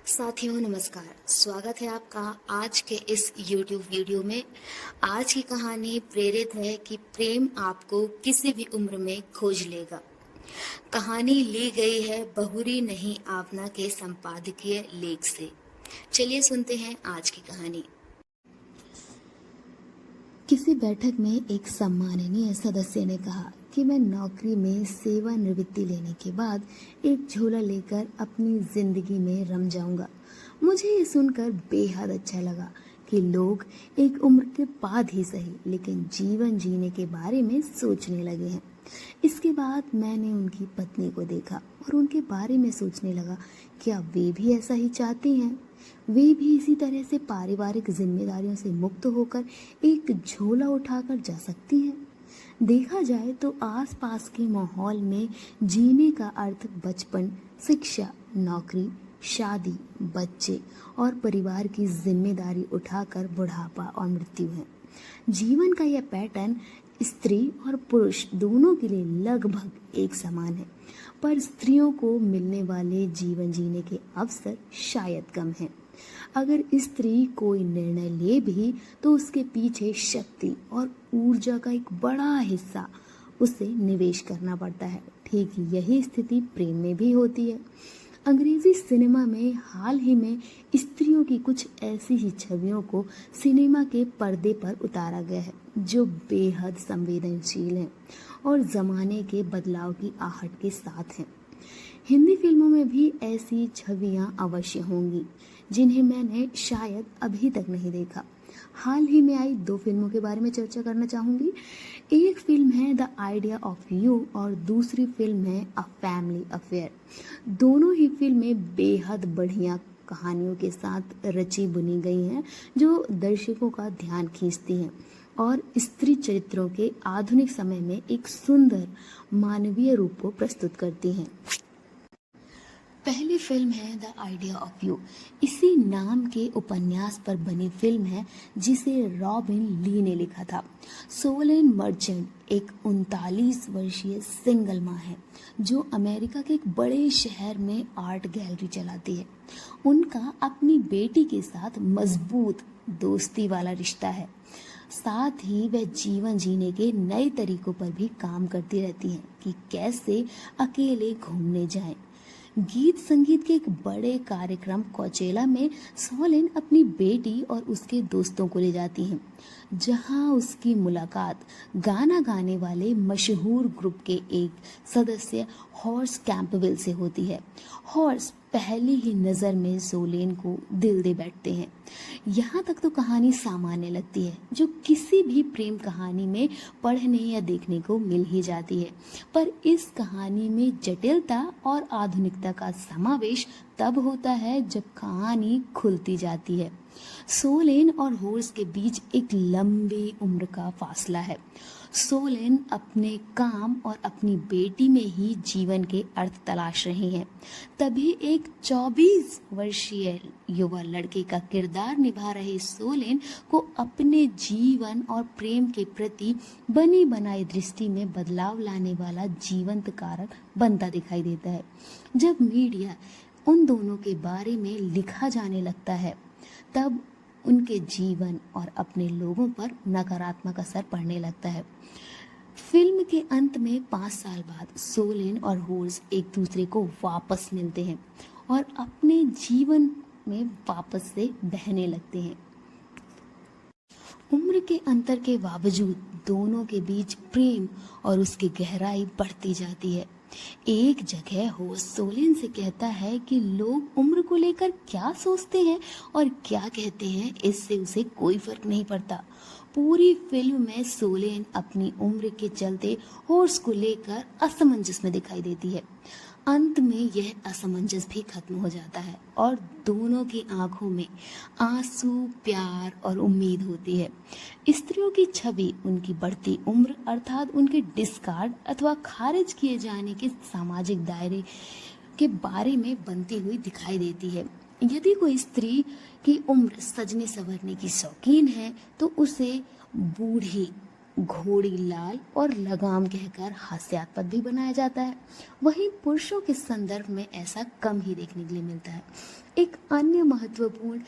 साथियों नमस्कार। स्वागत है आपका आज के इस YouTube वीडियो में। आज की कहानी प्रेरित है कि प्रेम आपको किसी भी उम्र में खोज लेगा। कहानी ली गई है बहुरी नहीं आपना के संपादकीय लेख से। चलिए सुनते हैं आज की कहानी। किसी बैठक में एक सम्माननीय सदस्य ने कहा कि मैं नौकरी में सेवानिवृत्ति लेने के बाद एक झोला लेकर अपनी जिंदगी में रम जाऊंगा। मुझे ये सुनकर बेहद अच्छा लगा कि लोग एक उम्र के बाद ही सही लेकिन जीवन जीने के बारे में सोचने लगे हैं। इसके बाद मैंने उनकी पत्नी को देखा और उनके बारे में सोचने लगा, क्या वे भी ऐसा ही चाहती हैं? वे भी इसी तरह से पारिवारिक जिम्मेदारियों से मुक्त होकर एक झोला उठाकर जा सकती हैं। देखा जाए तो आसपास के माहौल में जीने का अर्थ बचपन, शिक्षा, नौकरी, शादी, बच्चे और परिवार की जिम्मेदारी उठाकर बुढ़ापा और मृत्यु है। जीवन का यह पैटर्न स्त्री और पुरुष दोनों के लिए लगभग एक समान है, पर स्त्रियों को मिलने वाले जीवन जीने के अवसर शायद कम हैं। अगर स्त्री कोई निर्णय ले भी तो उसके पीछे शक्ति और ऊर्जा का एक बड़ा हिस्सा उसे निवेश करना पड़ता है। ठीक यही स्थिति प्रेम में भी होती है। अंग्रेजी सिनेमा में हाल ही में स्त्रियों की कुछ ऐसी ही छवियों को सिनेमा के पर्दे पर उतारा गया है जो बेहद संवेदनशील हैं और ज़माने के बदलाव की आहट के साथ हैं। हिंदी फिल्मों में भी ऐसी छवियां अवश्य होंगी जिन्हें मैंने शायद अभी तक नहीं देखा। हाल ही में आई 2 फिल्मों के बारे में चर्चा करना चाहूँगी। एक फिल्म है द आइडिया ऑफ यू और दूसरी फिल्म है अ फैमिली अफेयर। दोनों ही फिल्में बेहद बढ़िया कहानियों के साथ रची बुनी गई हैं जो दर्शकों का ध्यान खींचती हैं और स्त्री चरित्रों के आधुनिक समय में एक सुंदर मानवीय रूप को प्रस्तुत करती हैं। पहली फिल्म है द आइडिया ऑफ यू। इसी नाम के उपन्यास पर बनी फिल्म है जिसे रॉबिन ली ने लिखा था। सोलेन मर्चेंट एक 39 वर्षीय सिंगल माँ है जो अमेरिका के एक बड़े शहर में आर्ट गैलरी चलाती है। उनका अपनी बेटी के साथ मजबूत दोस्ती वाला रिश्ता है। साथ ही वह जीवन जीने के नए तरीकों पर भी काम करती रहती हैं कि कैसे अकेले घूमने जाएं। गीत संगीत के एक बड़े कार्यक्रम कोचेला में सोलेन अपनी बेटी और उसके दोस्तों को ले जाती हैं, जहां उसकी मुलाकात गाना गाने वाले मशहूर ग्रुप के एक सदस्य हॉर्स कैंपबेल से होती है। हॉर्स पहली ही नज़र में सोलेन को दिल दे बैठते हैं। यहाँ तक तो कहानी सामान्य लगती है जो किसी भी प्रेम कहानी में पढ़ने या देखने को मिल ही जाती है, पर इस कहानी में जटिलता और आधुनिकता का समावेश तब होता है जब कहानी खुलती जाती है। सोलेन और हॉर्स के बीच एक लंबी उम्र का फासला है। सोलेन अपने काम और अपनी बेटी में ही जीवन के अर्थ तलाश रही हैं। तभी एक 24 वर्षीय युवा लड़के का किरदार निभा रहे सोलेन को अपने जीवन और प्रेम के प्रति बनी बनाई दृष्टि में बदलाव लाने वाला जीवंत कारक बनता दिखाई देता है। जब मीडिया उन दोनों के बारे में लिखा जाने लगता है तब उनके जीवन और अपने लोगों पर नकारात्मक असर पड़ने लगता है। फिल्म के अंत में 5 साल बाद सोलेन और हॉर्स एक दूसरे को वापस मिलते हैं और अपने जीवन में वापस से बहने लगते हैं। उम्र के अंतर के बावजूद दोनों के बीच प्रेम और उसकी गहराई बढ़ती जाती है। एक जगह हॉर्स सोलेन से कहता है कि लोग उम्र को लेकर क्या सोचते हैं और क्या कहते हैं, इससे उसे कोई फर्क नहीं पड़ता। पूरी फिल्म में सोलेन अपनी उम्र के चलते हॉर्स को लेकर असमंजस में दिखाई देती है। अंत में यह असमंजस भी खत्म हो जाता है और दोनों की आंखों में आंसू, प्यार और उम्मीद होती है। स्त्रियों की छवि उनकी बढ़ती उम्र अर्थात उनके डिस्कार्ड अथवा खारिज किए जाने के सामाजिक दायरे के बारे में बनती हुई दिखाई देती है। यदि कोई स्त्री की उम्र सजने संवरने की शौकीन है तो उसे बूढ़ी घोड़ी लाल और लगाम कहकर हास्यास्पद भी बनाया जाता है। वहीं पुरुषों के संदर्भ में ऐसा कम ही देखने के लिए मिलता है। एक अन्य महत्वपूर्ण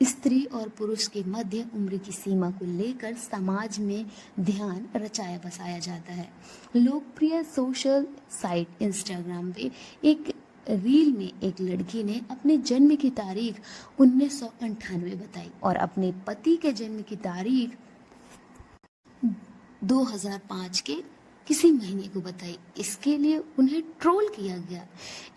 स्त्री और पुरुष के मध्य उम्र की सीमा को लेकर समाज में ध्यान रचाया बसाया जाता है। लोकप्रिय सोशल साइट इंस्टाग्राम पे एक रील में एक लड़की ने अपने जन्म की तारीख 1998 बताई और अपने पति के जन्म की तारीख 2005 के किसी महीने को बताई। इसके लिए उन्हें ट्रोल किया गया।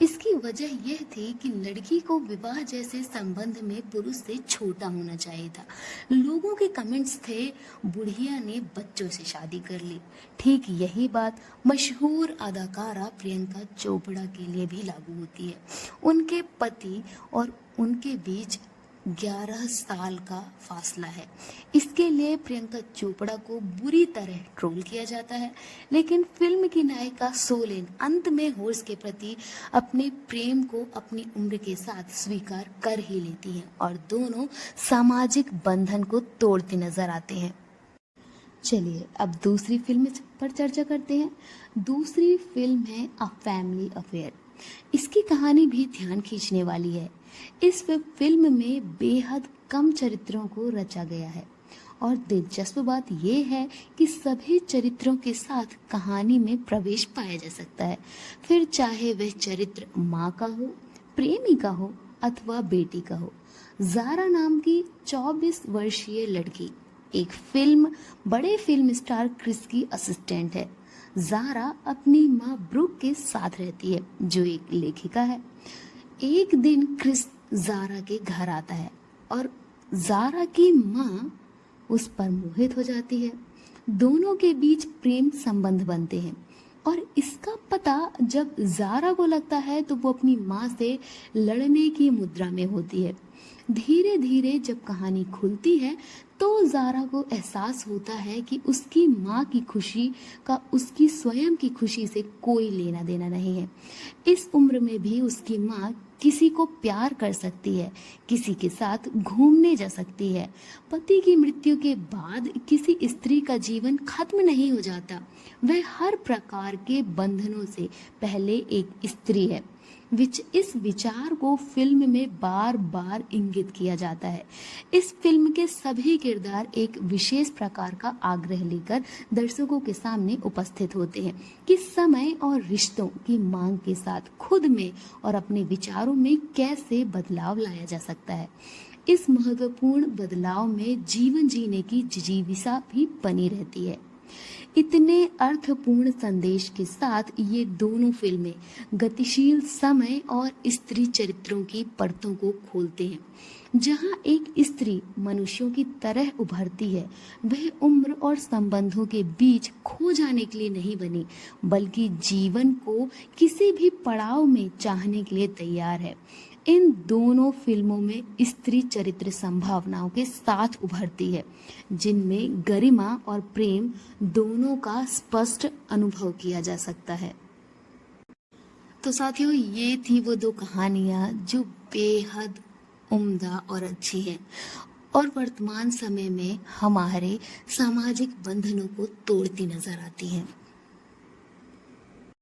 इसकी वजह यह थी कि लड़की को विवाह जैसे संबंध में पुरुष से छोटा होना चाहिए था। लोगों के कमेंट्स थे, बुढ़िया ने बच्चों से शादी कर ली। ठीक यही बात मशहूर अदाकारा प्रियंका चोपड़ा के लिए भी लागू होती है। उनके पति और उनके बीच 11 साल का फासला है। इसके लिए प्रियंका चोपड़ा को बुरी तरह ट्रोल किया जाता है, लेकिन फिल्म की नायिका सोलेन अंत में होर्स के प्रति अपने प्रेम को अपनी उम्र के साथ स्वीकार कर ही लेती हैं और दोनों सामाजिक बंधन को तोड़ते नजर आते हैं। चलिए अब दूसरी फिल्म पर चर्चा करते हैं। दूसरी फिल्म है अ फैमिली अफेयर। इसकी कहानी भी ध्यान खींचने वाली है। इस फिल्म में बेहद कम चरित्रों को रचा गया है और दिलचस्प बात यह है कि सभी चरित्रों के साथ कहानी में प्रवेश पाया जा सकता है, फिर चाहे वह चरित्र माँ का हो, प्रेमिका हो अथवा बेटी का हो। जारा नाम की 24 वर्षीय लड़की एक बड़े फिल्म स्टार क्रिस की असिस्टेंट है। जारा अपनी माँ ब्रूक के साथ रहती है, जो एक लेखिका है। एक दिन क्रिस जारा के घर आता है और जारा की माँ उस पर मोहित हो जाती है। दोनों के बीच प्रेम संबंध बनते हैं और इसका पता जब जारा को लगता है तो वो अपनी माँ से लड़ने की मुद्रा में होती है। धीरे धीरे जब कहानी खुलती है तो जारा को एहसास होता है कि उसकी माँ की खुशी का उसकी स्वयं की खुशी से कोई लेना देना नहीं है। इस उम्र में भी उसकी माँ किसी को प्यार कर सकती है, किसी के साथ घूमने जा सकती है। पति की मृत्यु के बाद किसी स्त्री का जीवन खत्म नहीं हो जाता। वह हर प्रकार के बंधनों से पहले एक स्त्री है। इस विचार को फिल्म में बार बार इंगित किया जाता है। इस फिल्म के सभी किरदार एक विशेष प्रकार का आग्रह लेकर दर्शकों के सामने उपस्थित होते हैं कि समय और रिश्तों की मांग के साथ खुद में और अपने विचारों में कैसे बदलाव लाया जा सकता है। इस महत्वपूर्ण बदलाव में जीवन जीने की जिजीविसा भी बनी रहती है। इतने अर्थपूर्ण संदेश के साथ ये दोनों फिल्में गतिशील समय और स्त्री चरित्रों की परतों को खोलते हैं। जहां एक स्त्री मनुष्यों की तरह उभरती है, वह उम्र और संबंधों के बीच खो जाने के लिए नहीं बनी, बल्कि जीवन को किसी भी पड़ाव में चाहने के लिए तैयार है। इन दोनों फिल्मों में स्त्री चरित्र संभावनाओं के साथ उभरती है, जिनमें गरिमा और प्रेम दोनों का स्पष्ट अनुभव किया जा सकता है। तो साथियों, ये थी वो दो कहानियां जो बेहद उम्दा और अच्छी हैं और वर्तमान समय में हमारे सामाजिक बंधनों को तोड़ती नजर आती हैं।